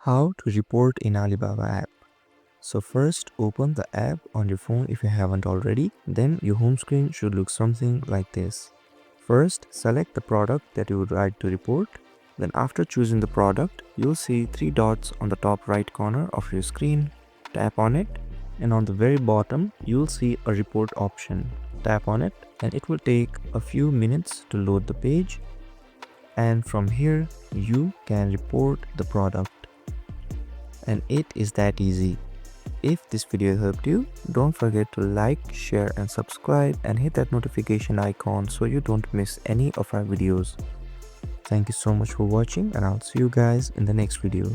How to report in Alibaba app. So first open the app on your phone if you haven't already. Then your home screen should look something like this. First select the product that you would like to report. Then after choosing the product, you'll see 3 dots on the top right corner of your screen. Tap on it and on the very bottom you'll see a report option. Tap on it and it will take a few minutes to load the page, and from here you can report the product. And it is that easy. If this video helped you, don't forget to like, share and subscribe and hit that notification icon so you don't miss any of our videos. Thank you so much for watching and I'll see you guys in the next video.